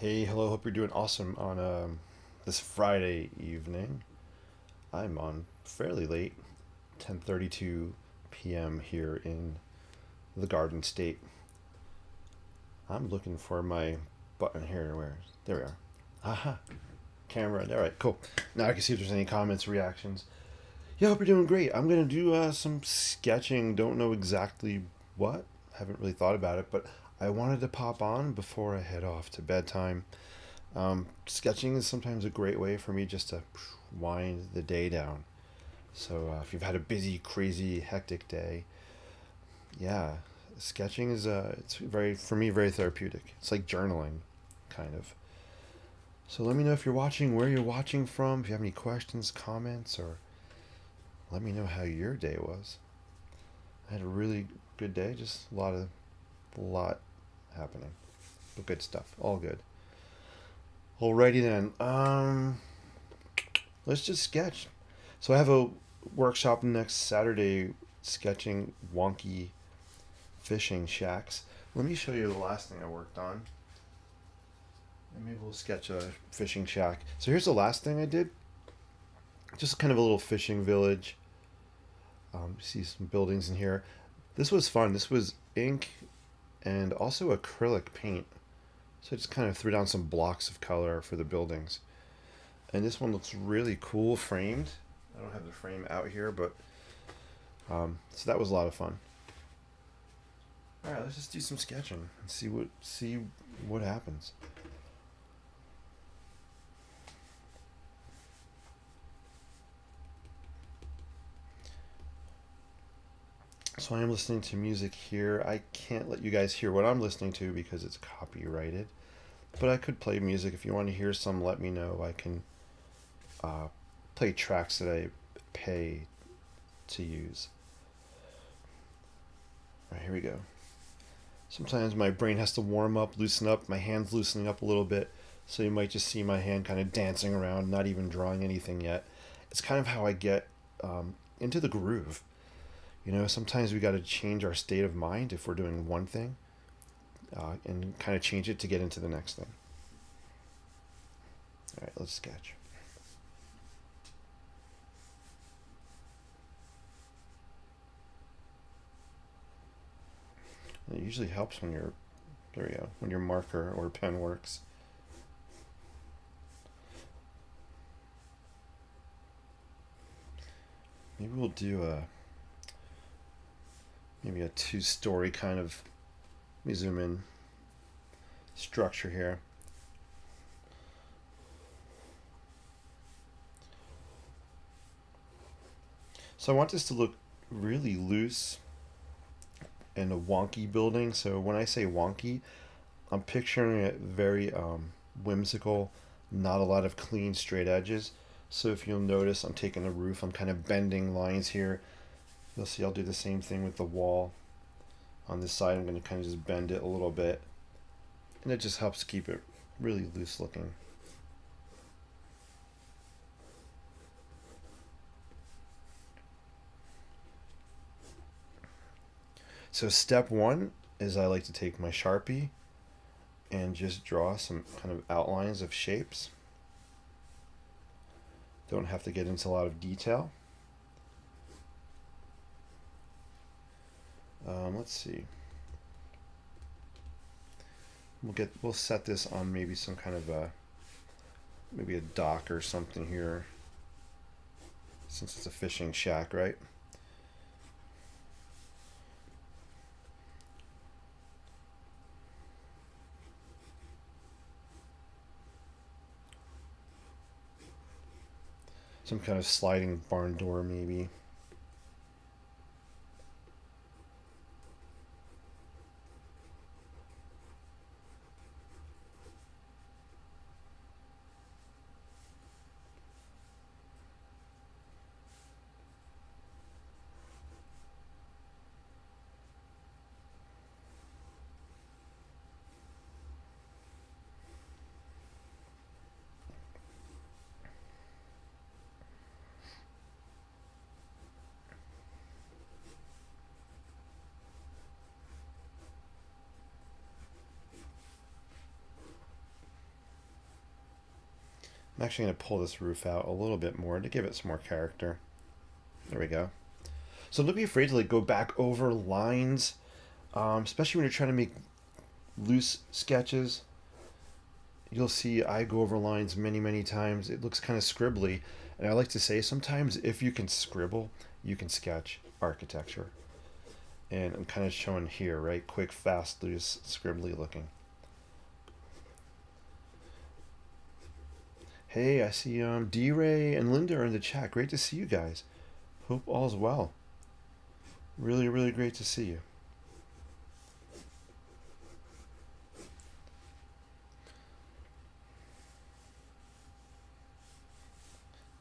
Hey, hello. Hope you're doing awesome on this Friday evening. I'm on fairly late, 10:32 p.m. here in the Garden State. I'm looking for my button here. Where? There we are. Aha. Camera. All right. Cool. Now I can see if there's any comments, reactions. Yeah, hope you're doing great. I'm gonna do some sketching. Don't know exactly what. Haven't really thought about it, but I wanted to pop on before I head off to bedtime. Sketching is sometimes a great way for me just to wind the day down. So if you've had a busy, crazy, hectic day, yeah, sketching is it's very for me very therapeutic. It's like journaling, kind of. So let me know if you're watching, where you're watching from, if you have any questions, comments, or let me know how your day was. I had a really good day, just a lot happening, but good stuff, all good. Alrighty then. Let's just sketch. So I have a workshop next Saturday sketching wonky fishing shacks. Let me show you the last thing I worked on. And maybe we'll sketch a fishing shack. So here's the last thing I did. Just kind of a little fishing village. See some buildings in here. This was fun. This was ink and also acrylic paint. So I just kind of threw down some blocks of color for the buildings. And this one looks really cool framed. I don't have the frame out here, but so that was a lot of fun. All right, let's just do some sketching and see what happens. So I am listening to music here. I can't let you guys hear what I'm listening to because it's copyrighted. But I could play music if you want to hear some. Let me know. I can uh, play tracks that I pay to use. All right, here we go. Sometimes my brain has to warm up, loosen up. My hand's loosening up a little bit. So you might just see my hand kind of dancing around, not even drawing anything yet. It's kind of how I get into the groove. Sometimes we got to change our state of mind if we're doing one thing and kind of change it to get into the next thing. All right, let's sketch. It usually helps when there we go, when your marker or pen works. Maybe we'll do maybe a two-story kind of, let me zoom in, structure here. So I want this to look really loose and a wonky building. So when I say wonky, I'm picturing it very whimsical, not a lot of clean straight edges. So if you'll notice, I'm taking the roof, I'm kind of bending lines here. You'll see I'll do the same thing with the wall. On this side, I'm going to kind of just bend it a little bit. And it just helps keep it really loose looking. So step one is I like to take my Sharpie and just draw some kind of outlines of shapes. Don't have to get into a lot of detail. Let's see. We'll set this on maybe some kind of maybe a dock or something here, since it's a fishing shack, right? Some kind of sliding barn door maybe. I'm actually going to pull this roof out a little bit more to give it some more character. There we go. So don't be afraid to like go back over lines, especially when you're trying to make loose sketches. You'll see I go over lines many times. It looks kind of scribbly, and I like to say sometimes if you can scribble, you can sketch architecture. And I'm kind of showing here, right? Quick, fast, loose, scribbly looking. Hey, I see D-Ray and Linda are in the chat. Great to see you guys. Hope all's well. Really great to see you.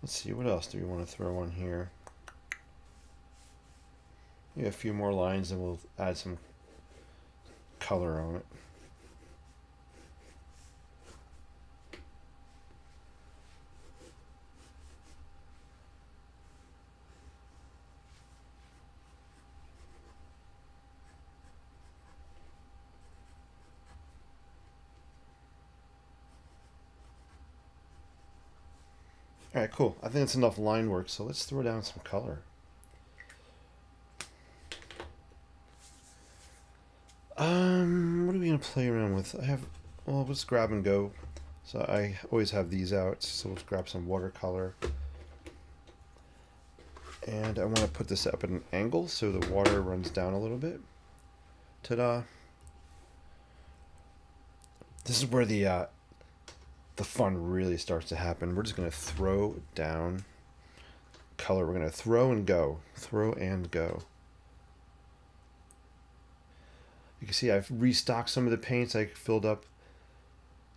Let's see, what else do we want to throw on here? Yeah, a few more lines and we'll add some color on it. All right, cool. I think that's enough line work, so let's throw down some color. What are we gonna play around with? Well, let's grab and go. So I always have these out, so let's grab some watercolor. And I want to put this up at an angle so the water runs down a little bit. Ta-da! This is where the fun really starts to happen. We're just gonna throw down color. We're gonna throw and go. Throw and go. You can see I've restocked some of the paints. I filled up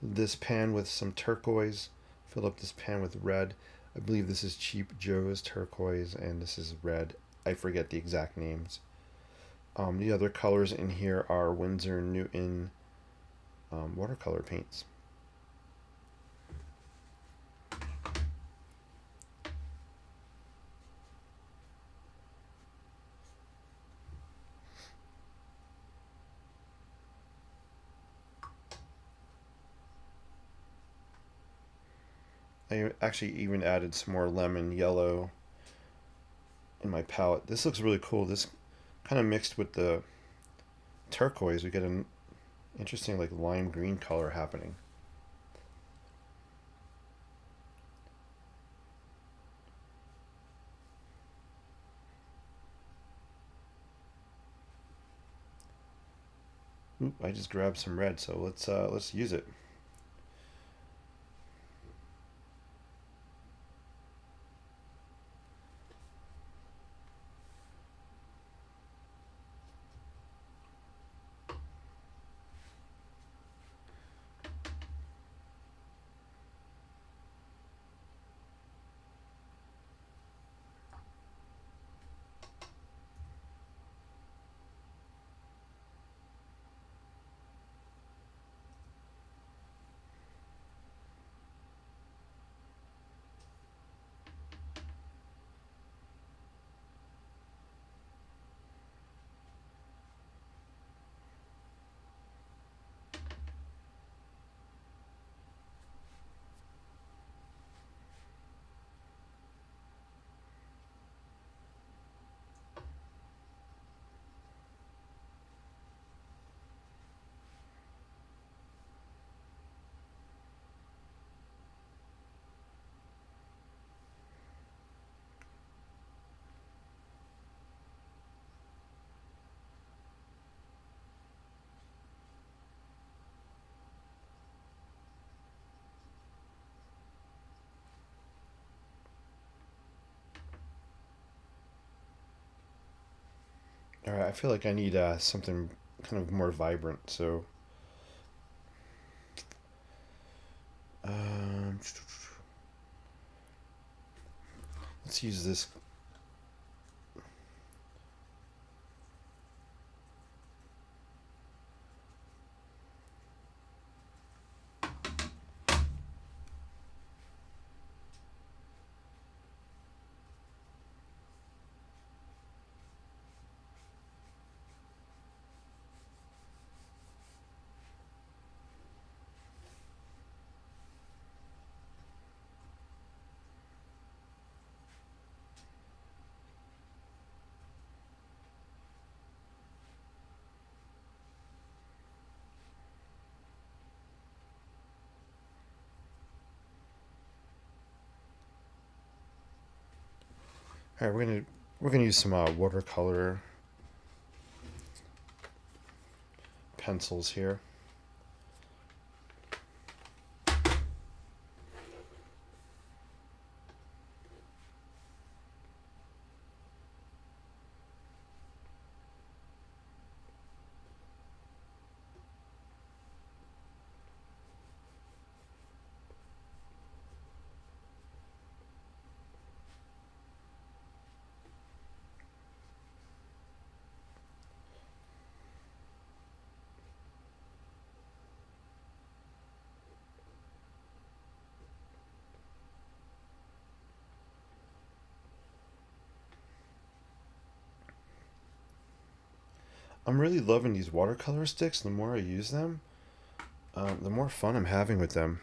this pan with some turquoise, filled up this pan with red. I believe this is Cheap Joe's turquoise and this is red. I forget the exact names. The other colors in here are Winsor & Newton watercolor paints. I actually even added some more lemon yellow in my palette. This looks really cool. This kind of mixed with the turquoise, we get an interesting like lime green color happening. Oop, I just grabbed some red, so let's use it. All right, I feel like I need something kind of more vibrant, so um, let's use this. All right, we're gonna use some watercolor pencils here. I'm really loving these watercolor sticks. The more I use them, the more fun I'm having with them.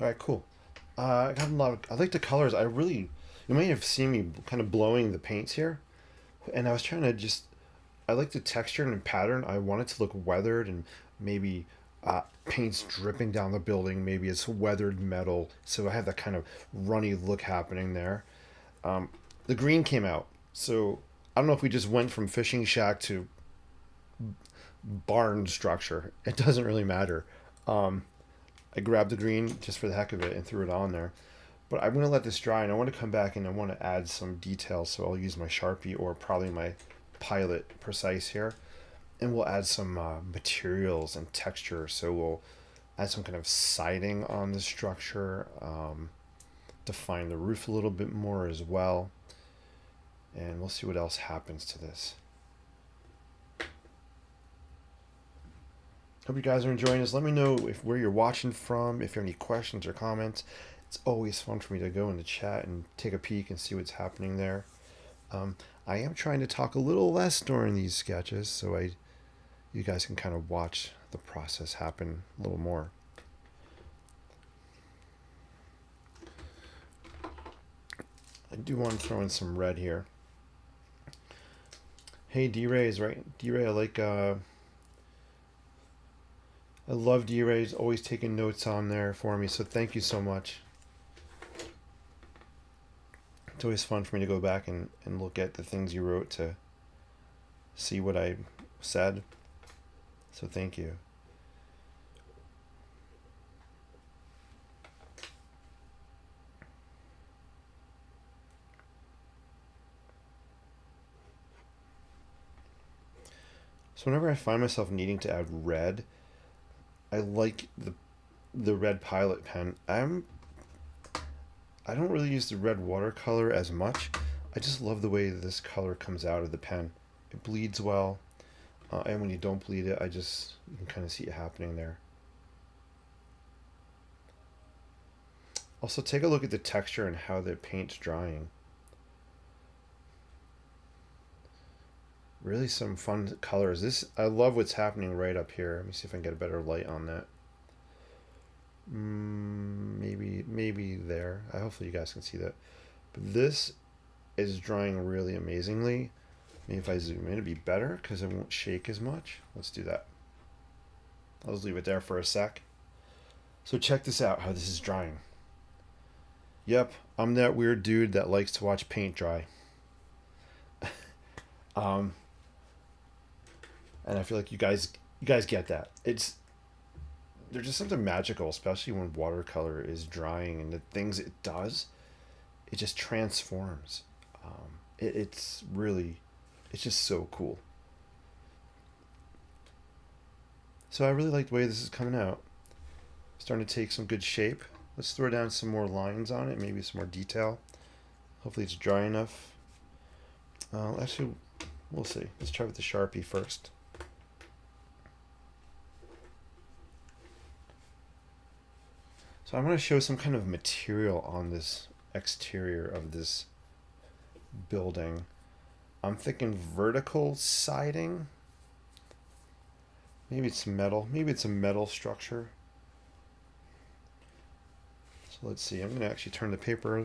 All right, cool. I got a lot of. I like the colors. I really. You may have seen me kind of blowing the paints here, and I was trying to just. I like the texture and pattern. I want it to look weathered and maybe paint's dripping down the building. Maybe it's weathered metal, so I have that kind of runny look happening there. The green came out, so I don't know if we just went from fishing shack to barn structure. It doesn't really matter. Um, I grabbed the green just for the heck of it and threw it on there. But I'm going to let this dry and I want to come back and I want to add some details. So I'll use my Sharpie or probably my Pilot Precise here, and we'll add some materials and texture. So we'll add some kind of siding on the structure, define the roof a little bit more as well, and we'll see what else happens to this. Hope you guys are enjoying this. Let me know where you're watching from, if you have any questions or comments. It's always fun for me to go in the chat and take a peek and see what's happening there. I am trying to talk a little less during these sketches, so you guys can kind of watch the process happen a little more. I do want to throw in some red here. Hey, D-Ray's right. D-Ray, I love D-Ray's always taking notes on there for me, so thank you so much. It's always fun for me to go back and look at the things you wrote to see what I said. So thank you. So whenever I find myself needing to add red, I like the red Pilot pen. I don't really use the red watercolor as much. I just love the way this color comes out of the pen. It bleeds well, and when you don't bleed it, you can kind of see it happening there. Also, take a look at the texture and how the paint's drying. Really some fun colors. I love what's happening right up here. Let me see if I can get a better light on that. Maybe there. Hopefully you guys can see that. But this is drying really amazingly. Maybe if I zoom in, it'd be better because it won't shake as much. Let's do that. I'll just leave it there for a sec. So check this out, how this is drying. Yep, I'm that weird dude that likes to watch paint dry. And I feel like you guys get that. There's just something magical, especially when watercolor is drying and the things it does, it just transforms. It's just so cool. So I really like the way this is coming out. Starting to take some good shape. Let's throw down some more lines on it, maybe some more detail. Hopefully it's dry enough. Actually, we'll see. Let's try with the Sharpie first. So I'm going to show some kind of material on this exterior of this building. I'm thinking vertical siding. Maybe it's metal. Maybe it's a metal structure. So let's see. I'm going to actually turn the paper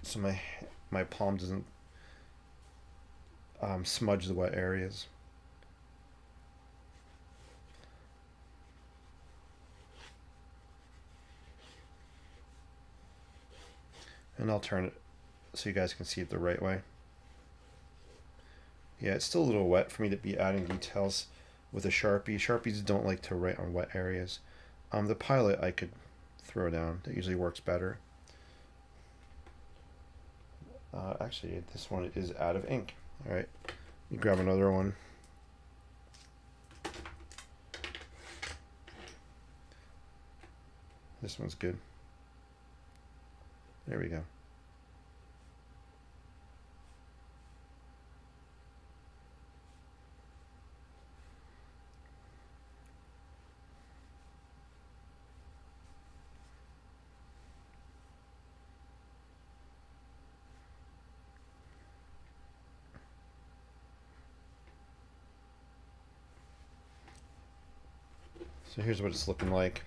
so my palm doesn't smudge the wet areas. And I'll turn it so you guys can see it the right way. Yeah, it's still a little wet for me to be adding details with a Sharpie. Sharpies don't like to write on wet areas. The Pilot I could throw down. That usually works better. Actually, this one is out of ink. All right, you grab another one. This one's good. There we go. So here's what it's looking like.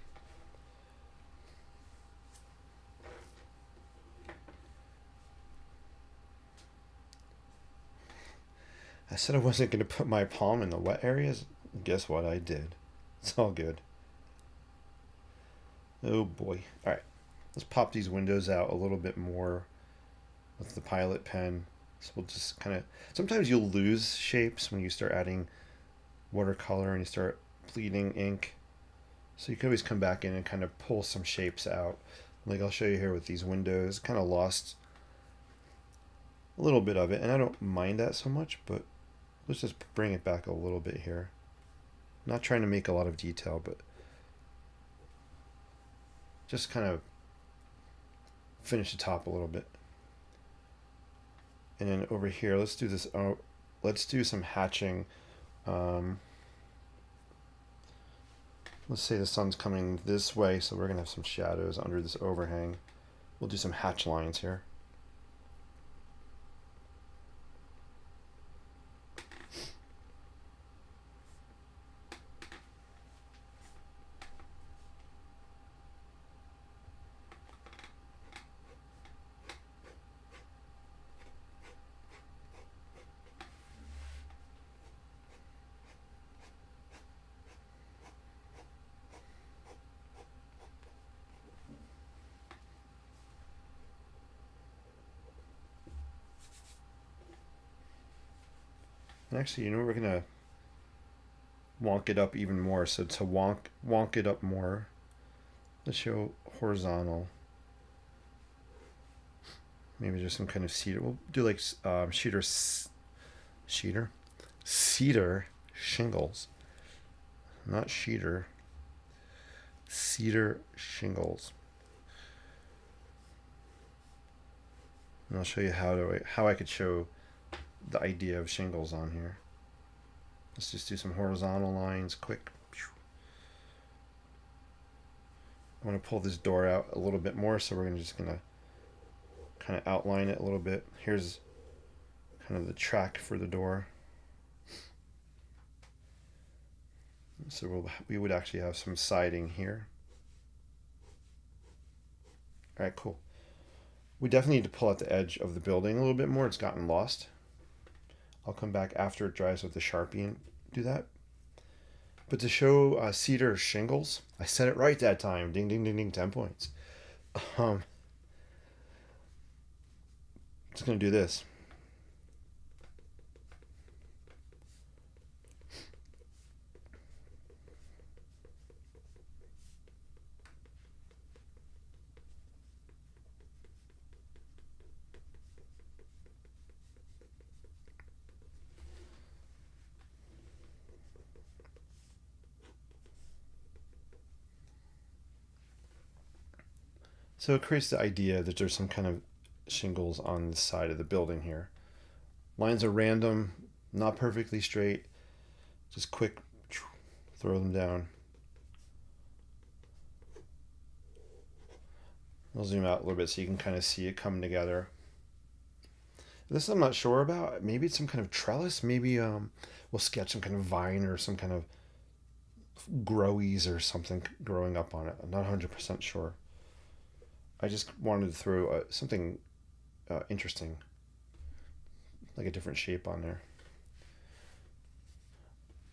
I said I wasn't going to put my palm in the wet areas. Guess what? I did. It's all good. Oh boy. Alright. Let's pop these windows out a little bit more with the Pilot pen. So we'll just kind of... Sometimes you'll lose shapes when you start adding watercolor and you start bleeding ink. So you can always come back in and kind of pull some shapes out. Like I'll show you here with these windows. Kind of lost a little bit of it. And I don't mind that so much, but Let's just bring it back a little bit here. Not trying to make a lot of detail, but just kind of finish the top a little bit. And then over here, let's do this. Let's do some hatching. Let's say the sun's coming this way, so we're gonna have some shadows under this overhang. We'll do some hatch lines here. And actually, we're gonna wonk it up even more. So to wonk it up more, let's show horizontal. Maybe just some kind of cedar. We'll do like cedar shingles, not cedar. Cedar shingles. And I'll show you how I could show the idea of shingles on here. Let's just do some horizontal lines quick. I want to pull this door out a little bit more, so we're just gonna kind of outline it a little bit. Here's kind of the track for the door. So we would actually have some siding here. All right, cool. We definitely need to pull out the edge of the building a little bit more. It's gotten lost. I'll come back after it dries with the Sharpie and do that. But to show cedar shingles, I said it right that time. Ding, ding, ding, ding, 10 points. Just going to do this. So it creates the idea that there's some kind of shingles on the side of the building here. Lines are random, not perfectly straight. Just quick, throw them down. I'll zoom out a little bit so you can kind of see it come together. This I'm not sure about. Maybe it's some kind of trellis. Maybe we'll sketch some kind of vine or some kind of growies or something growing up on it. I'm not 100% sure. I just wanted to throw something interesting, like a different shape on there.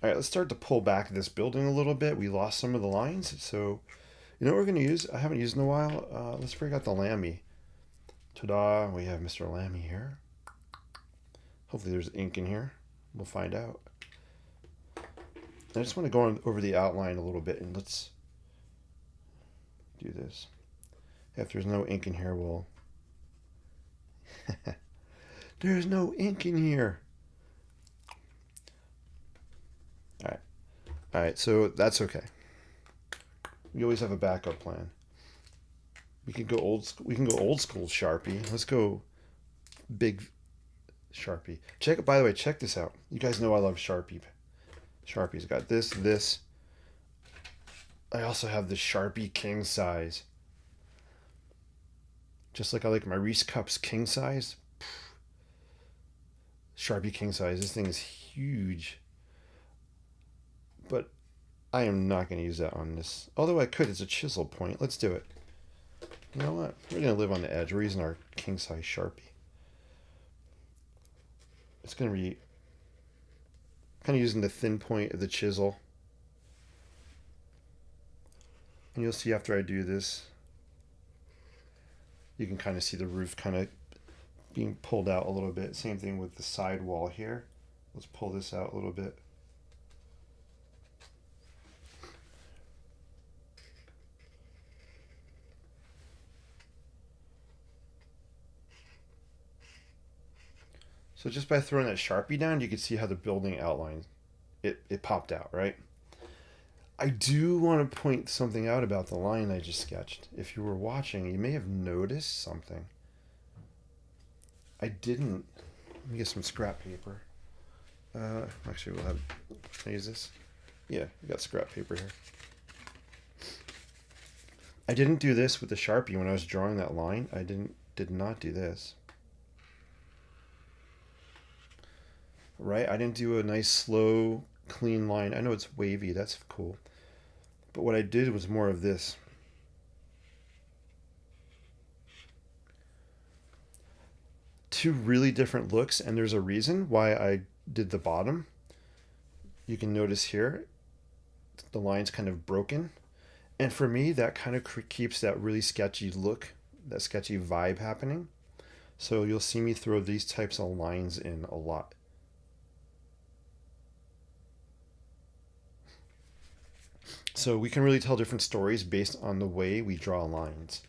All right, let's start to pull back this building a little bit. We lost some of the lines, so you know what we're going to use? I haven't used in a while. Let's break out the Lammy. Ta-da, we have Mr. Lammy here. Hopefully there's ink in here. We'll find out. I just want to go over the outline a little bit, and let's do this. If there's no ink in here, we'll... There's no ink in here. All right, so that's okay. We always have a backup plan. We can go old school Sharpie. Let's go big Sharpie. By the way, check this out. You guys know I love Sharpies. I got this. I also have the Sharpie king size. Just like I like my Reese Cups king size. Sharpie king size. This thing is huge. But I am not going to use that on this. Although I could, it's a chisel point. Let's do it. You know what? We're going to live on the edge. We're using our king size Sharpie. It's going to be kind of using the thin point of the chisel. And you'll see after I do this, you can kind of see the roof kind of being pulled out a little bit. Same thing with the side wall here. Let's pull this out a little bit. So just by throwing that Sharpie down, you can see how the building outline, it popped out, right? I do want to point something out about the line I just sketched. If you were watching, you may have noticed something. I didn't. Let me get some scrap paper. Actually, we'll have. Can I use this? Yeah, we got scrap paper here. I didn't do this with the Sharpie when I was drawing that line. Did not do this. Right? I didn't do a nice, slow, clean line. I know it's wavy. That's cool. But what I did was more of this. Two really different looks, and there's a reason why I did the bottom. You can notice here, the line's kind of broken. And for me, that kind of keeps that really sketchy look, that sketchy vibe happening. So you'll see me throw these types of lines in a lot. So we can really tell different stories based on the way we draw lines.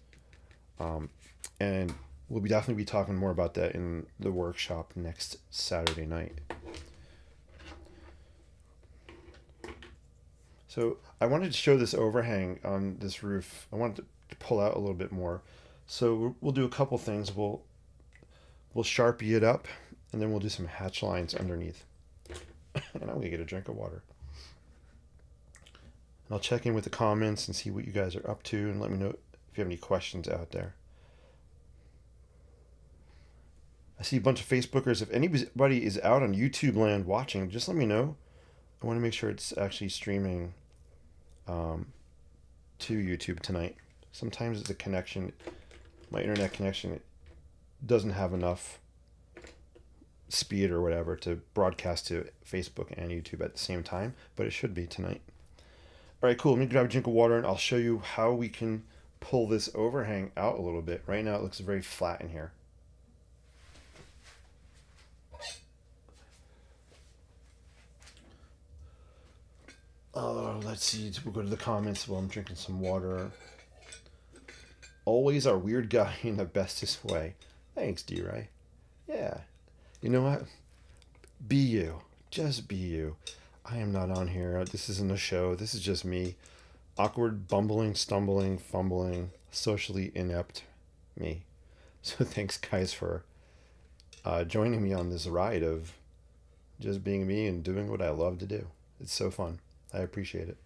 And we'll definitely be talking more about that in the workshop next Saturday night. So I wanted to show this overhang on this roof. I wanted to pull out a little bit more. So we'll do a couple things. We'll Sharpie it up, and then we'll do some hatch lines underneath. And I'm going to get a drink of water. I'll check in with the comments and see what you guys are up to, and let me know if you have any questions out there. I see a bunch of Facebookers. If anybody is out on YouTube land watching, just let me know. I want to make sure it's actually streaming to YouTube tonight. Sometimes the connection, my internet connection, it doesn't have enough speed or whatever to broadcast to Facebook and YouTube at the same time, but it should be tonight. All right, cool. Let me grab a drink of water and I'll show you how we can pull this overhang out a little bit. Right now it looks very flat in here. Let's see. We'll go to the comments while I'm drinking some water. Always our weird guy in the bestest way. Thanks, D-Ray. Yeah. You know what? Be you. Just be you. I am not on here. This isn't a show. This is just me. Awkward, bumbling, stumbling, fumbling, socially inept me. So thanks, guys, for joining me on this ride of just being me and doing what I love to do. It's so fun. I appreciate it.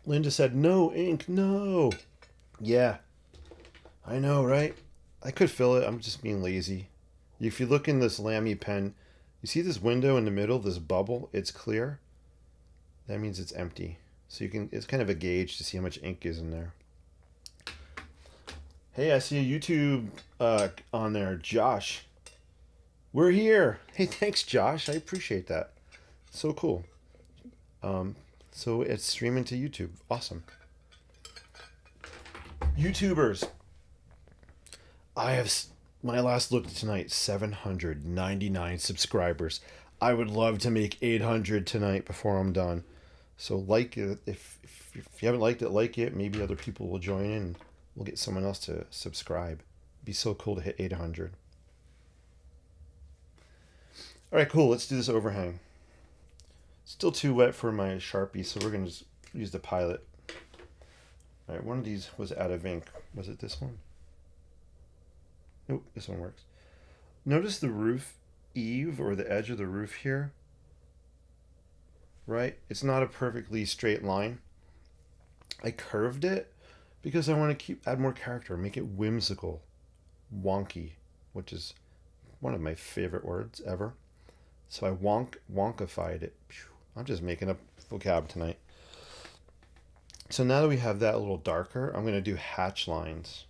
Linda said, no ink, no. Yeah, I know, right? I could fill it. I'm just being lazy. If you look in this Lamy pen, you see this window in the middle, this bubble? It's clear. That means it's empty. So you can, it's kind of a gauge to see how much ink is in there. Hey, I see a YouTube on there. Josh. We're here. Hey, thanks, Josh. I appreciate that. So cool. So it's streaming to YouTube. Awesome. YouTubers. I have, when I last looked tonight, 799 subscribers. I would love to make 800 tonight before I'm done. So like it. If you haven't liked it, like it. Maybe other people will join in and we'll get someone else to subscribe. It'd be so cool to hit 800. All right, cool. Let's do this overhang. Still too wet for my Sharpie, so we're going to just use the Pilot. All right, one of these was out of ink. Was it this one? Nope, this one works. Notice the roof eave, or the edge of the roof here, right? It's not a perfectly straight line. I curved it because I want to add more character, make it whimsical, wonky, which is one of my favorite words ever. So I wonkified it. I'm just making up vocab tonight. So now that we have that a little darker, I'm going to do hatch lines.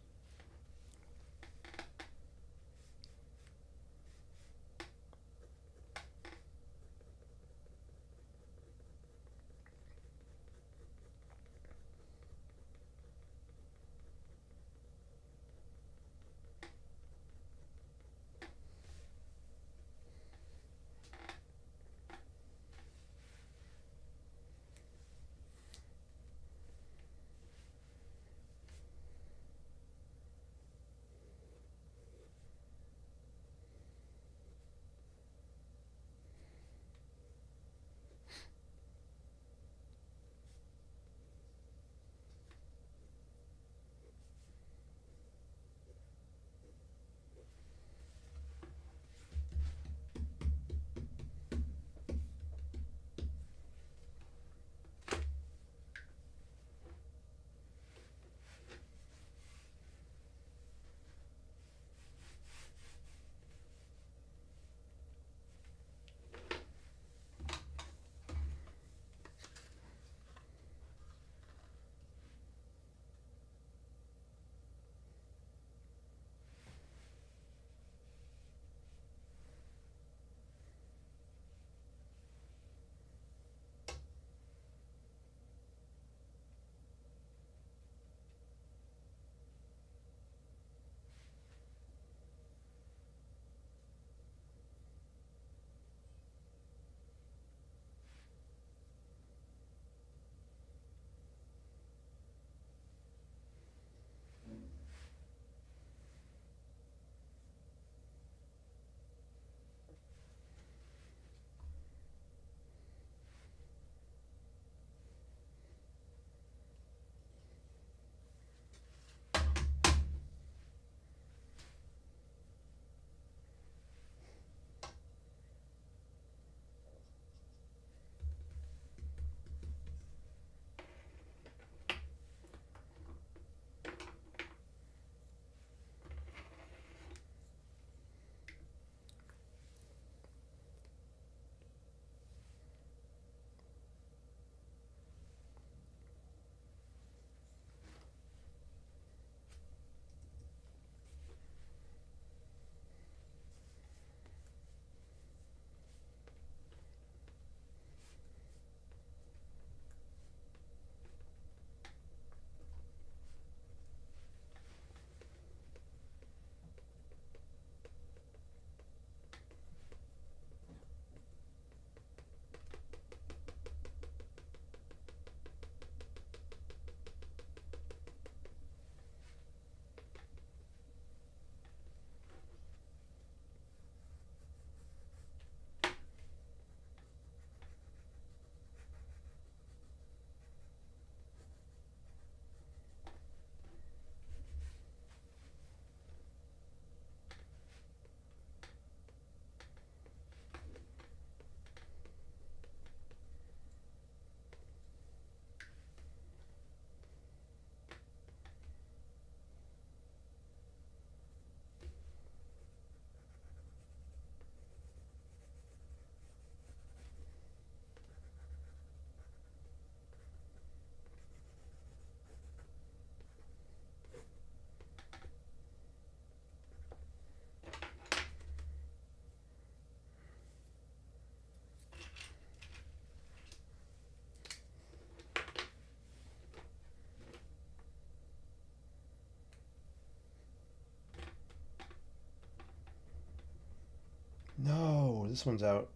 No, this one's out.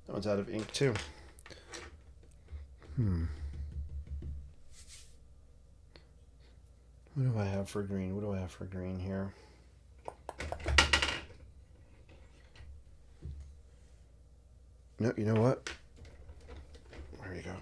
That one's out of ink too. What do I have for green? What do I have for green here? No, you know what? There you go.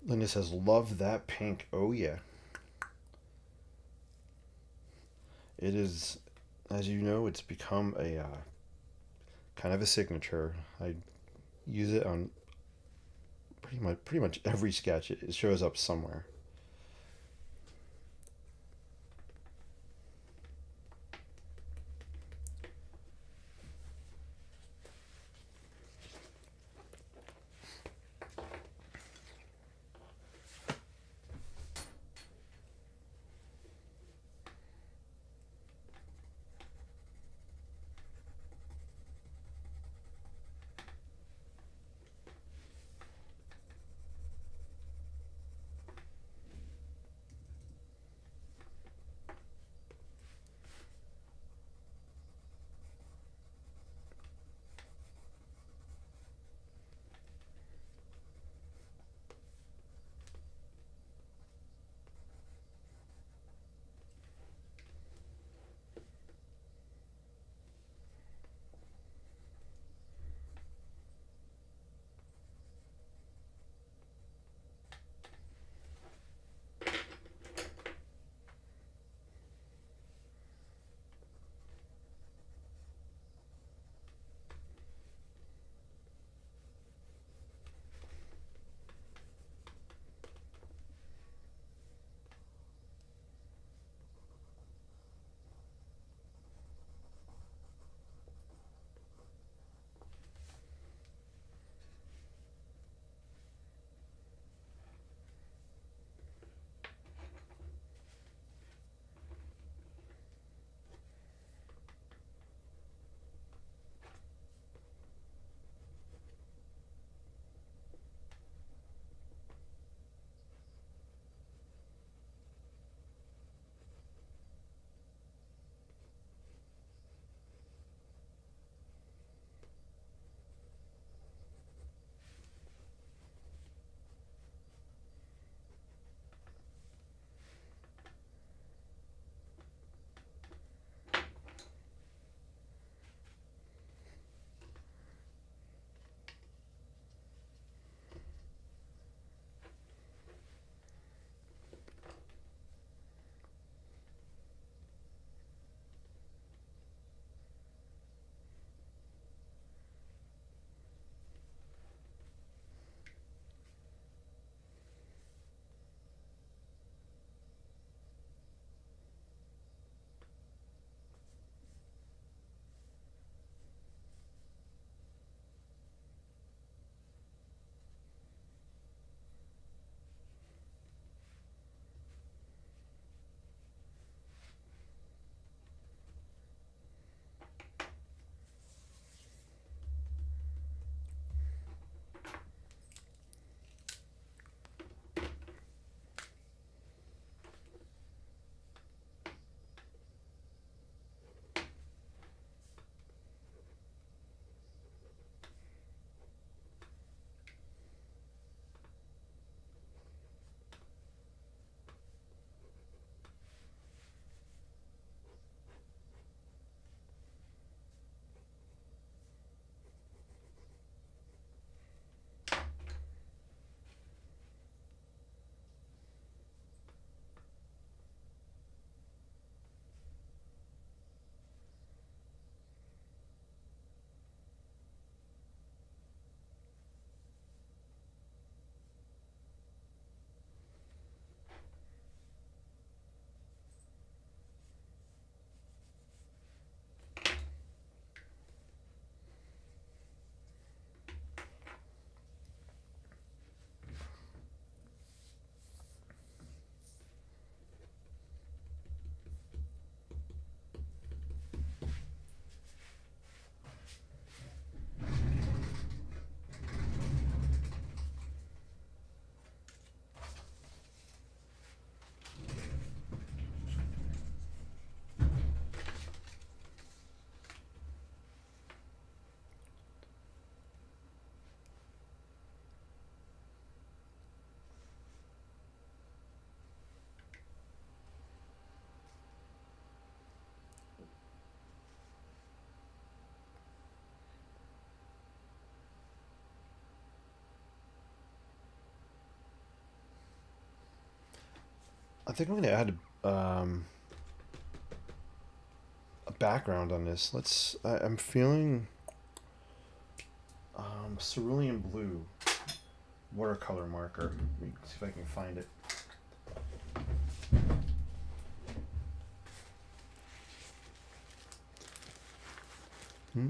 Linda says, love that pink. Oh, yeah. It is, as you know, it's become a kind of a signature. I use it on pretty much every sketch. It shows up somewhere. I think I'm going to add a background on this. I'm feeling cerulean blue watercolor marker. Let me see if I can find it. Hmm.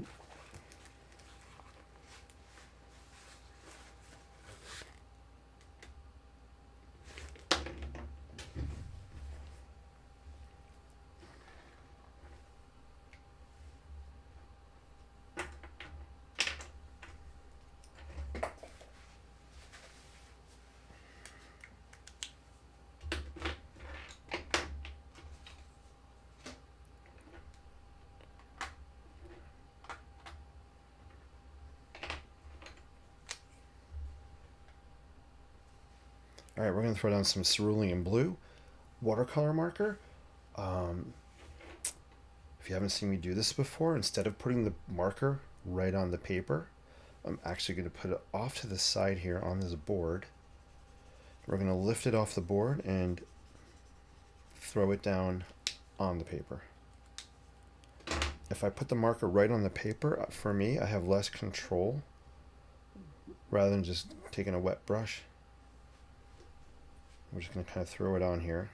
All right, we're going to throw down some cerulean blue watercolor marker. Um, if you haven't seen me do this before, instead of putting the marker right on the paper, I'm actually going to put it off to the side here on this board. We're going to lift it off the board and throw it down on the paper. If I put the marker right on the paper, for me, I have less control rather than just taking a wet brush. We're just going to kind of throw it on here.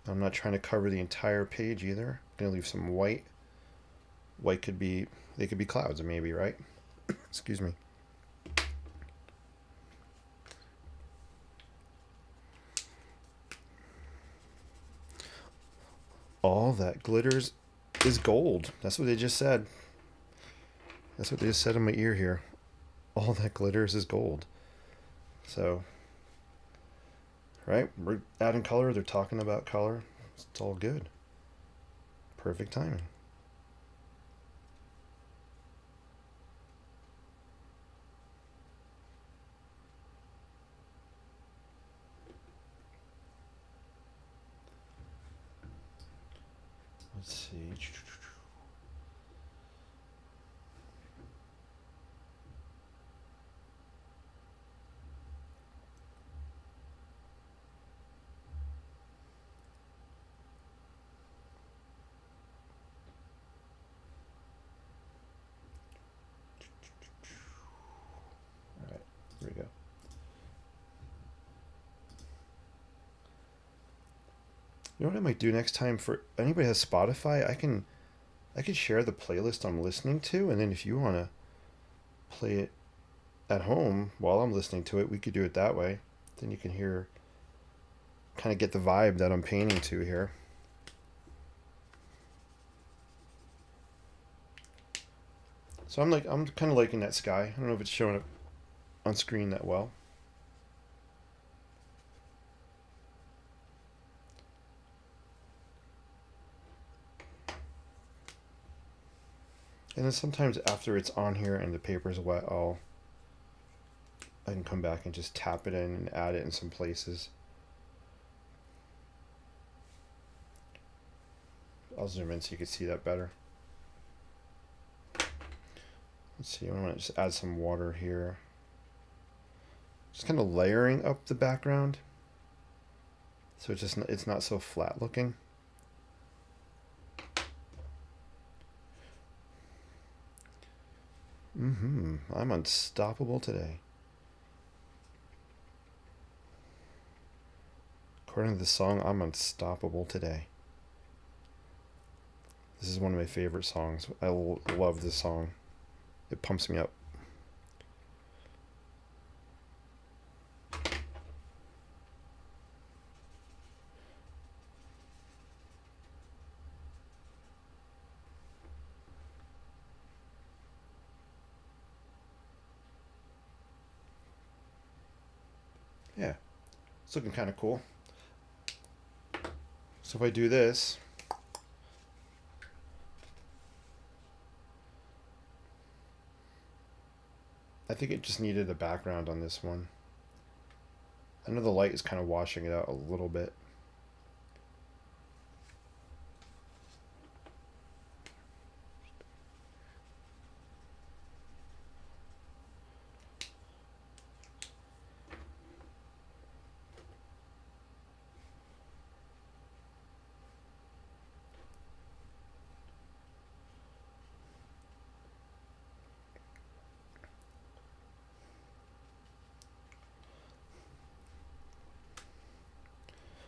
I'm not trying to cover the entire page either. I'm going to leave some white. White could be, they could be clouds maybe, right? Excuse me. All that glitters is gold. That's what they just said. That's what they just said in my ear here. All that glitters is gold. So, right? We're adding color. They're talking about color. It's all good. Perfect timing. Let's see. All right, here we go. You know what I might do next time? For anybody has Spotify, I can share the playlist I'm listening to, and then if you want to play it at home while I'm listening to it, we could do it that way. Then you can hear, kind of get the vibe that I'm painting to here. So I'm kind of liking that sky. I don't know if it's showing up on screen that well. And then sometimes after it's on here and the paper's wet, I can come back and just tap it in and add it in some places. I'll zoom in so you can see that better. Let's see, I want to just add some water here. Just kind of layering up the background, so it's not so flat looking. I'm unstoppable today. According to the song, I'm unstoppable today. This is one of my favorite songs. I love this song. It pumps me up. Yeah, it's looking kind of cool. So if I do this, I think it just needed a background on this one. I know the light is kind of washing it out a little bit.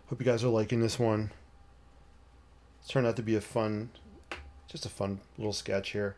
Hope you guys are liking this one. It's turned out to be just a fun little sketch here.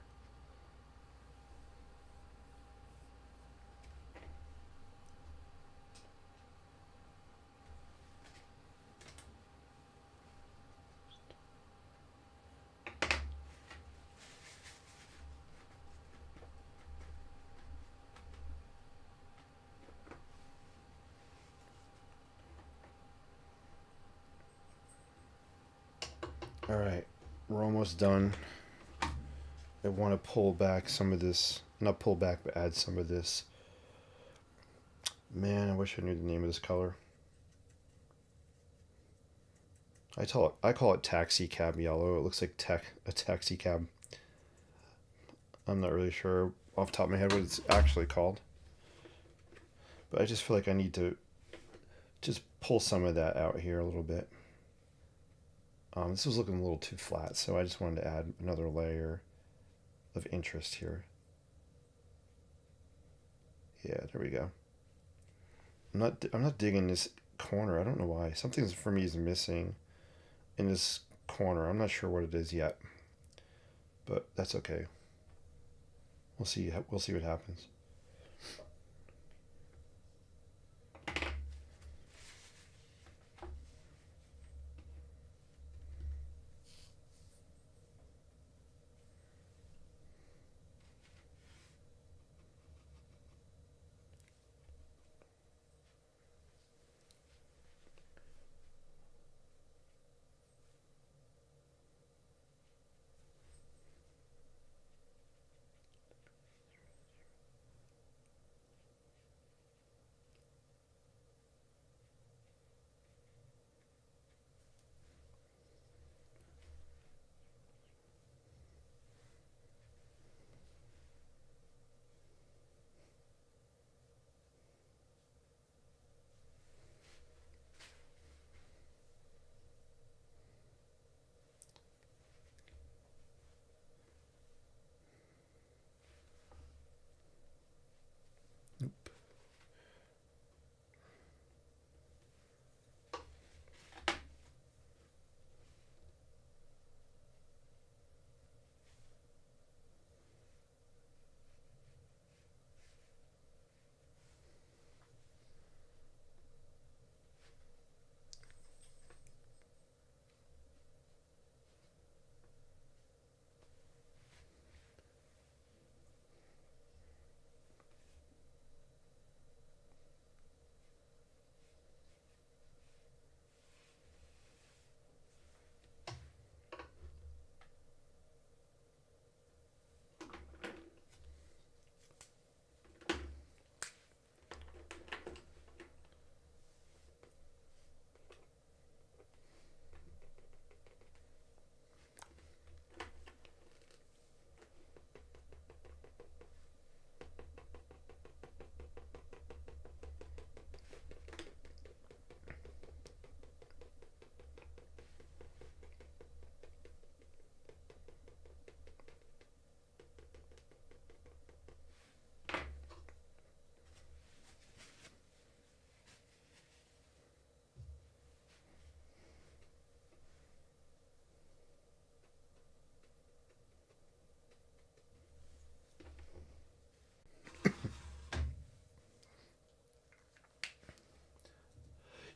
All right, we're almost done. I want to pull back some of this, not pull back, but add some of this. Man, I wish I knew the name of this color. I call it taxi cab yellow. It looks like a taxi cab. I'm not really sure off the top of my head what it's actually called. But I just feel like I need to just pull some of that out here a little bit. This was looking a little too flat, so I just wanted to add another layer of interest here. Yeah, there we go. I'm not digging this corner. I don't know why. Something for me is missing in this corner. I'm not sure what it is yet, but that's okay. We'll see. We'll see what happens.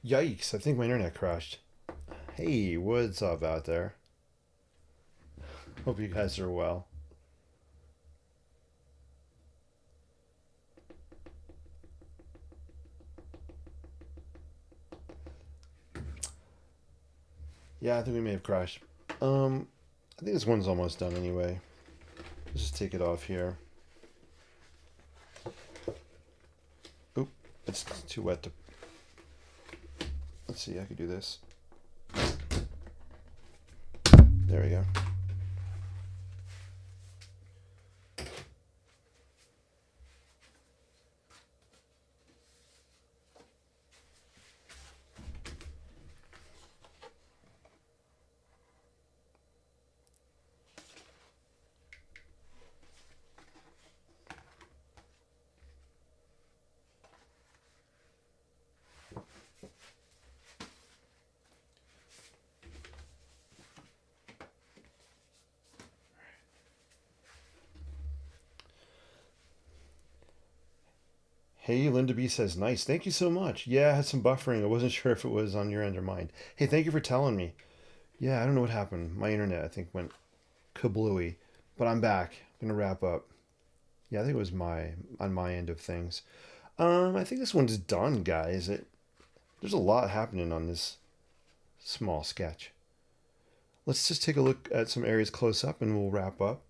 Yikes, I think my internet crashed. Hey, what's up out there? Hope you guys are well. Yeah, I think we may have crashed. I think this one's almost done anyway. Let's just take it off here. Oop, it's too wet to... Let's see, I could do this. There we go. Hey, Linda B says, nice. Thank you so much. Yeah, I had some buffering. I wasn't sure if it was on your end or mine. Hey, thank you for telling me. Yeah, I don't know what happened. My internet, I think, went kablooey. But I'm back. I'm gonna wrap up. Yeah, I think it was on my end of things. I think this one's done, guys. There's a lot happening on this small sketch. Let's just take a look at some areas close up and we'll wrap up.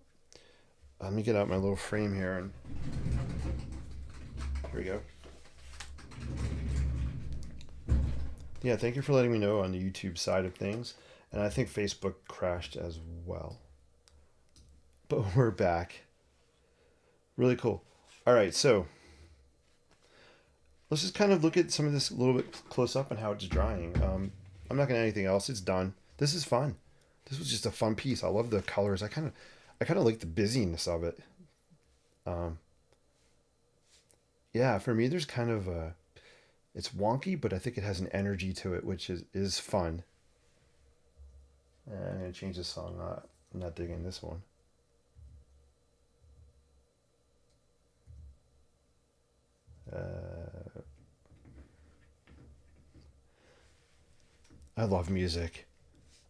Let me get out my little frame here and here we go. Yeah, thank you for letting me know on the YouTube side of things. And I think Facebook crashed as well. But we're back. Really cool. All right, so let's just kind of look at some of this a little bit close up and how it's drying. I'm not gonna add anything else. It's done. This is fun. This was just a fun piece. I love the colors. I kind of like the busyness of it. Um, yeah, for me, there's kind of a it's wonky, but I think it has an energy to it, which is fun. I'm gonna change the song. I'm not digging this one. Uh, I love music.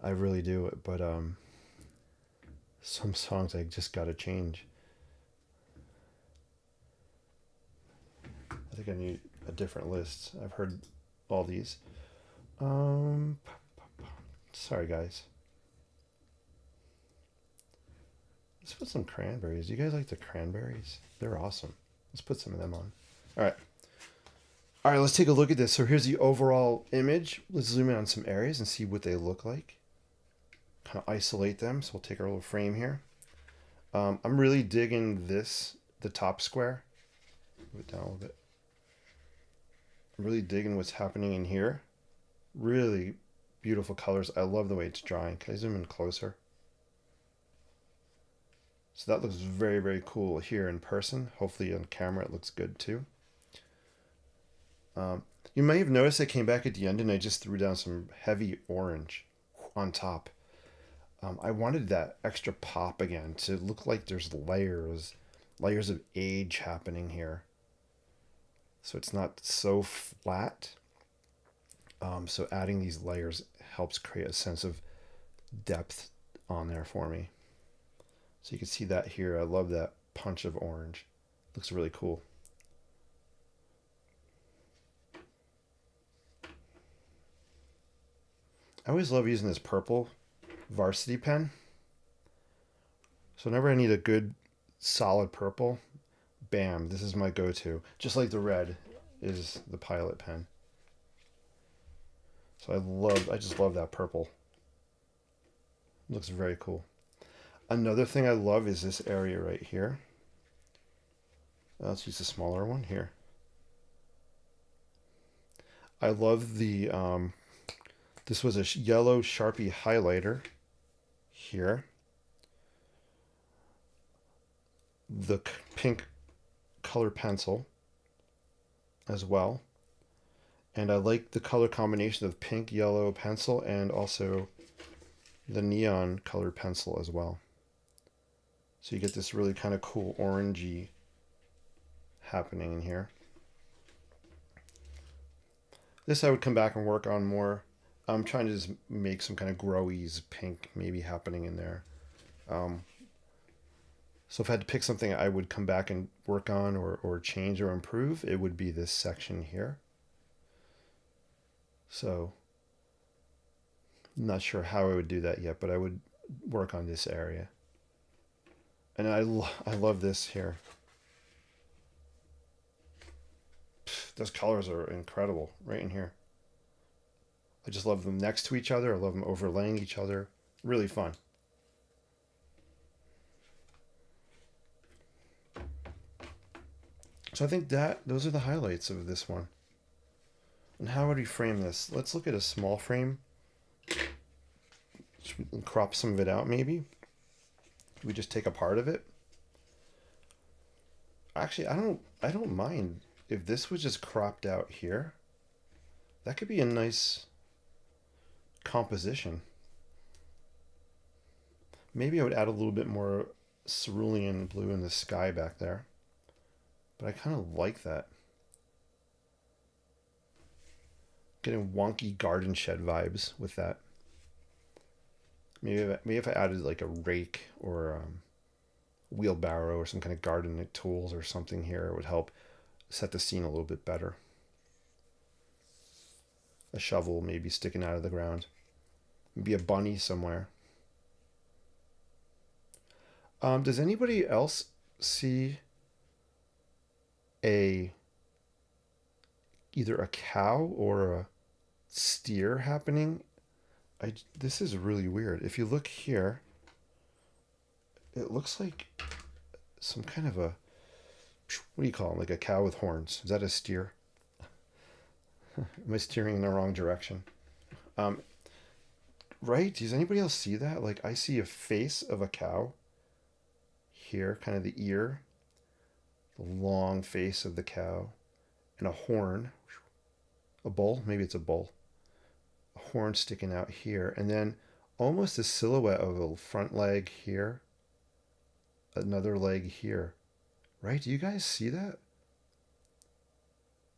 I really do. But some songs I just gotta change. I think I need a different list. I've heard all these. Um, Sorry guys. Let's put some cranberries. Do you guys like the cranberries? They're awesome. Let's put some of them on. All right. All right, let's take a look at this. So here's the overall image. Let's zoom in on some areas and see what they look like. Kind of isolate them. So we'll take our little frame here. I'm really digging the top square. Move it down a little bit. I'm really digging what's happening in here. Really beautiful colors. I love the way it's drying. Can I zoom in closer? So that looks very, very cool here in person. Hopefully on camera it looks good too. You may have noticed I came back at the end and I just threw down some heavy orange on top. I wanted that extra pop again to look like there's layers of age happening here. So it's not so flat. So adding these layers helps create a sense of depth on there for me. So you can see that here. I love that punch of orange. Looks really cool. I always love using this purple varsity pen. So whenever I need a good solid purple, bam, this is my go-to. Just like the red is the Pilot pen. So I just love that purple. It looks very cool. Another thing I love is this area right here. Let's use the smaller one here. I love this was a yellow Sharpie highlighter here. The pink color pencil as well. And I like the color combination of pink, yellow pencil and also the neon colored pencil as well. So you get this really kind of cool orangey happening in here. This I would come back and work on more. I'm trying to just make some kind of growies pink maybe happening in there. So if I had to pick something I would come back and work on or change or improve, it would be this section here. So I'm not sure how I would do that yet, but I would work on this area. And I love this here. Those colors are incredible right in here. I just love them next to each other. I love them overlaying each other. Really fun. So I think those are the highlights of this one. And how would we frame this? Let's look at a small frame. Crop some of it out maybe. We just take a part of it. Actually, I don't mind if this was just cropped out here. That could be a nice composition. Maybe I would add a little bit more cerulean blue in the sky back there. But I kind of like that. Getting wonky garden shed vibes with that. Maybe if I added like a rake or wheelbarrow or some kind of gardening tools or something here, it would help set the scene a little bit better. A shovel maybe sticking out of the ground. Maybe a bunny somewhere. Does anybody else see a either a cow or a steer happening? This is really weird. If you look here, it looks like some kind of a, what do you call it? Like a cow with horns. Is that a steer? Am I steering in the wrong direction? Right? Does anybody else see that? Like I see a face of a cow here, kind of the ear, the long face of the cow, and a horn, a bull, maybe it's a bull, a horn sticking out here, and then almost a silhouette of a front leg here, another leg here. Right? Do you guys see that?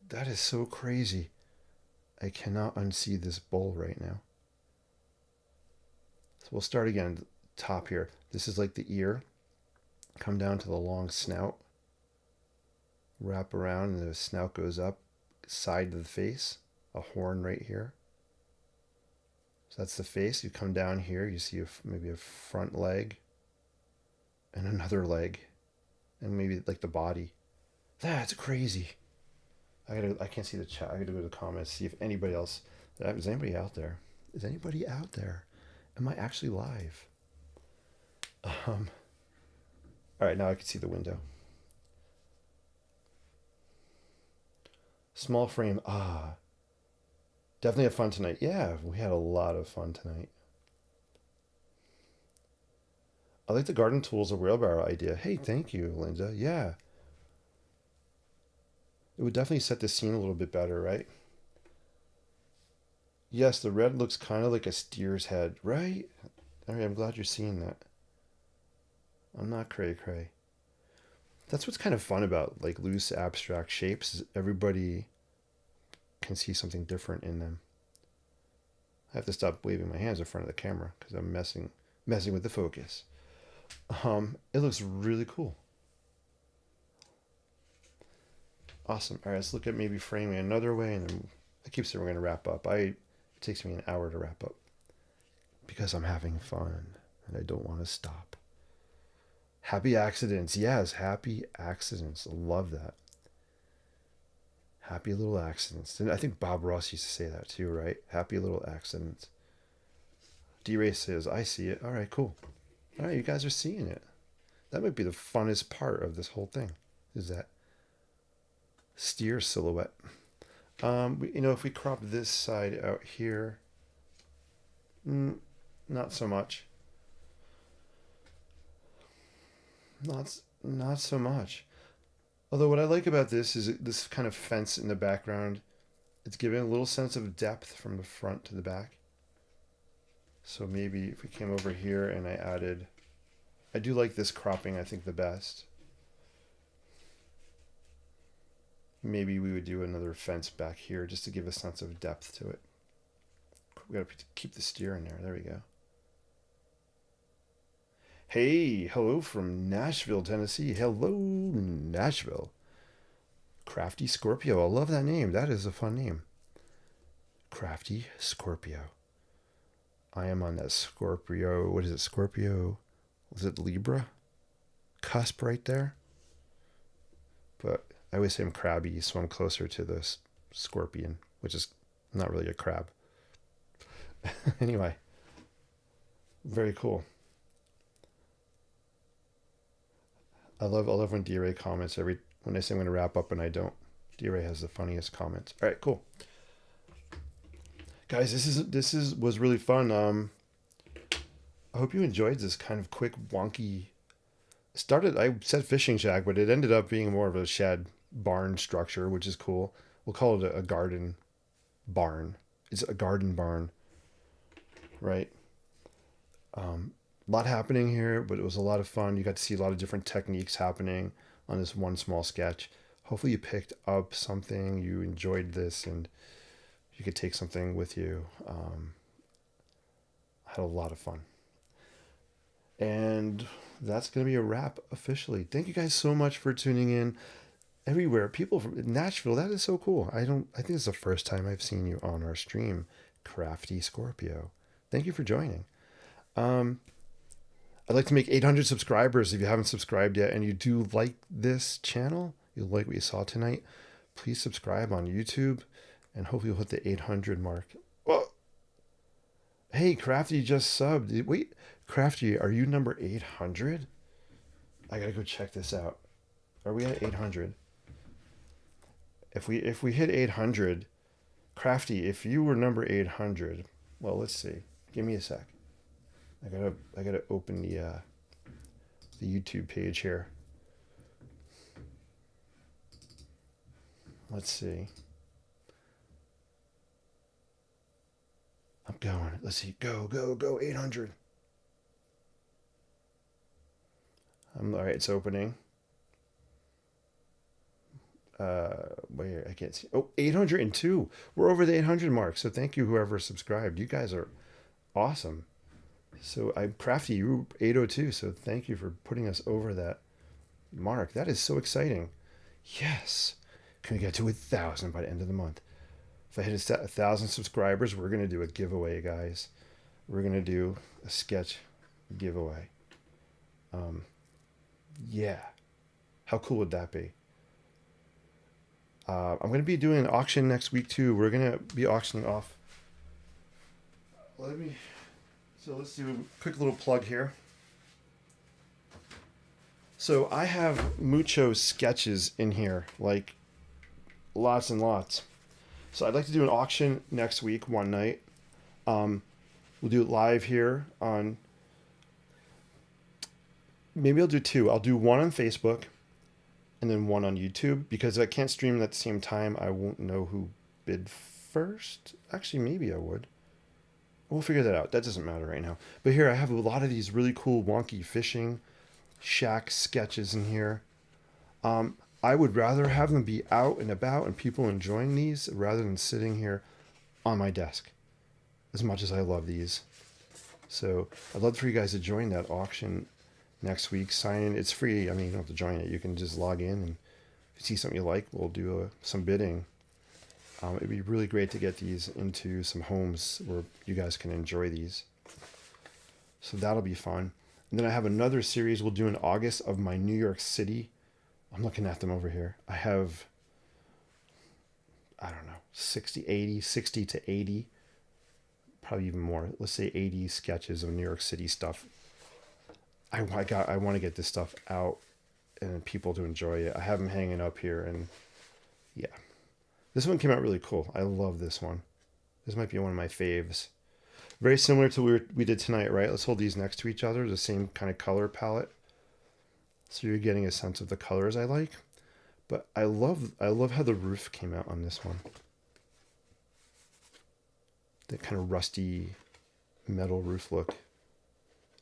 That is so crazy. I cannot unsee this bull right now. So we'll start again, top here. This is like the ear. Come down to the long snout. Wrap around and the snout goes up. Side of the face. A horn right here. So that's the face. You come down here. You see maybe a front leg. And another leg. And maybe like the body. That's crazy. I can't see the chat. I gotta go to the comments, see if anybody else. Is anybody out there? Is anybody out there? Am I actually live? All right, now I can see the window. Small frame. Definitely have fun tonight. Yeah, we had a lot of fun tonight. I like the garden tools or wheelbarrow idea. Hey, thank you, Linda. Yeah. It would definitely set the scene a little bit better, right? Yes, the red looks kind of like a steer's head, right? All right, I'm glad you're seeing that. I'm not cray-cray. That's what's kind of fun about like loose abstract shapes is everybody can see something different in them. I have to stop waving my hands in front of the camera because I'm messing with the focus. It looks really cool. Awesome. All right, let's look at maybe framing another way, and then I keep saying we're going to wrap up. It takes me an hour to wrap up because I'm having fun and I don't want to stop. Happy accidents. Yes, happy accidents. I love that. Happy little accidents. And I think Bob Ross used to say that too, right? Happy little accidents. D-Ray says, I see it. All right, cool. All right, you guys are seeing it. That might be the funnest part of this whole thing, is that steer silhouette. If we crop this side out here, not so much. Not so much. Although what I like about this is this kind of fence in the background. It's giving a little sense of depth from the front to the back. So maybe if we came over here and I do like this cropping, I think the best. Maybe we would do another fence back here just to give a sense of depth to it. We gotta keep the steer in there. There we go. Hey, hello from Nashville, Tennessee. Hello, Nashville. Crafty Scorpio. I love that name. That is a fun name. Crafty Scorpio. I am on that Scorpio. What is it? Scorpio. Was it Libra? Cusp right there. But I always say I'm crabby, so I'm closer to the scorpion, which is not really a crab. Anyway, very cool. I love when D-Ray comments when I say I'm going to wrap up and I don't. D-Ray has the funniest comments. All right, cool. Guys, this was really fun. I hope you enjoyed this kind of quick, wonky. I said fishing shack, but it ended up being more of a shed barn structure, which is cool. We'll call it a garden barn. It's a garden barn, right? A lot happening here, but it was a lot of fun. You got to see a lot of different techniques happening on this one small sketch. Hopefully you picked up something, you enjoyed this, and you could take something with you. I had a lot of fun. And that's going to be a wrap officially. Thank you guys so much for tuning in everywhere. People from Nashville, that is so cool. I think it's the first time I've seen you on our stream, Crafty Scorpio. Thank you for joining. I'd like to make 800 subscribers. If you haven't subscribed yet and you do like this channel, you like what you saw tonight, please subscribe on YouTube and hopefully you'll hit the 800 mark. Well, hey, Crafty just subbed. Wait, Crafty, are you number 800? I gotta go check this out. Are we at 800? If we hit 800, Crafty, if you were number 800, well, let's see. Give me a sec. I gotta open the YouTube page here. Let's see. I'm going. Let's see. Go 800. All right. It's opening. Where I can't see. Oh, 802. We're over the 800 mark. So thank you whoever subscribed. You guys are awesome. So I'm Crafty, you 802. So thank you for putting us over that mark. That is so exciting. Yes. Can we get to 1,000 by the end of the month? If I hit 1,000 subscribers, we're going to do a giveaway, guys. We're going to do a sketch giveaway. Yeah. How cool would that be? I'm going to be doing an auction next week too. We're going to be auctioning off. So let's do a quick little plug here. So I have mucho sketches in here, like lots and lots. So I'd like to do an auction next week, one night. We'll do it live here on, maybe I'll do two. I'll do one on Facebook and then one on YouTube because I can't stream at the same time. I won't know who bid first. Actually, maybe I would. We'll figure that out. That doesn't matter right now. But here I have a lot of these really cool wonky fishing shack sketches in here. I would rather have them be out and about and people enjoying these rather than sitting here on my desk, as much as I love these. So I'd love for you guys to join that auction next week. Sign in. It's free. I mean, you don't have to join it. You can just log in, and if you see something you like, we'll do some bidding. It'd be really great to get these into some homes where you guys can enjoy these. So that'll be fun. And then I have another series we'll do in August of my New York City. I'm looking at them over here. I have, I don't know, 60 to 80, probably even more. Let's say 80 sketches of New York City stuff. I want to get this stuff out and people to enjoy it. I have them hanging up here, and yeah. This one came out really cool. I love this one. This might be one of my faves. Very similar to what we did tonight, right? Let's hold these next to each other, the same kind of color palette. So you're getting a sense of the colors I like. But I love how the roof came out on this one. That kind of rusty metal roof look.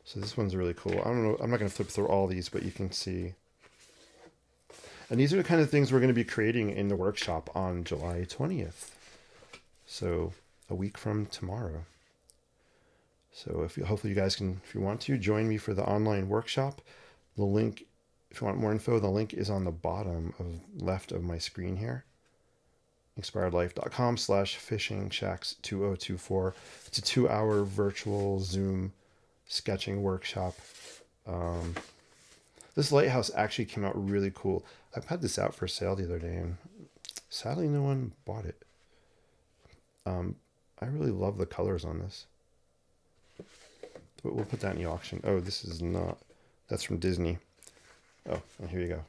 So this one's really cool. I don't know, I'm not going to flip through all these, but you can see. And these are the kind of things we're going to be creating in the workshop on July 20th. So a week from tomorrow. So hopefully you guys can, if you want to, join me for the online workshop. The link, if you want more info, the link is on the bottom left of my screen here. INKspiredLife.com/fishingshacks2024. It's a 2-hour virtual Zoom sketching workshop. This lighthouse actually came out really cool. I've had this out for sale the other day, and sadly no one bought it. I really love the colors on this. But we'll put that in the auction. Oh, this is not. That's from Disney. Oh, and here you go.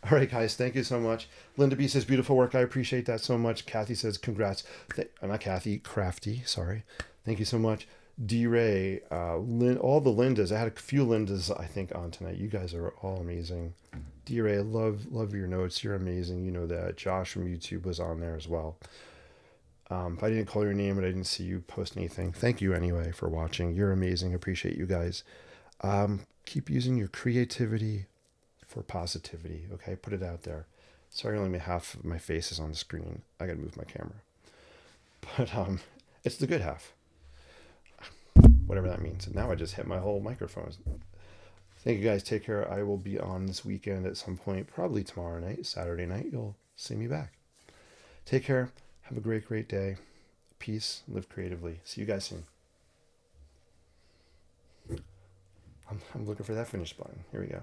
All right, guys, thank you so much. Linda B says, beautiful work. I appreciate that so much. Kathy says, congrats. Not Kathy, Crafty, sorry. Thank you so much. D-Ray, all the Lindas. I had a few Lindas, I think, on tonight. You guys are all amazing. D-Ray, love your notes. You're amazing. You know that. Josh from YouTube was on there as well. If I didn't call your name and I didn't see you post anything, thank you anyway for watching. You're amazing. Appreciate you guys. Keep using your creativity for positivity, okay? Put it out there. Sorry, only half of my face is on the screen. I gotta move my camera. But it's the good half, whatever that means. And now I just hit my whole microphone. Thank you guys. Take care. I will be on this weekend at some point, probably tomorrow night, Saturday night. You'll see me back. Take care. Have a great, great day. Peace. Live creatively. See you guys soon. I'm looking for that finish button. Here we go.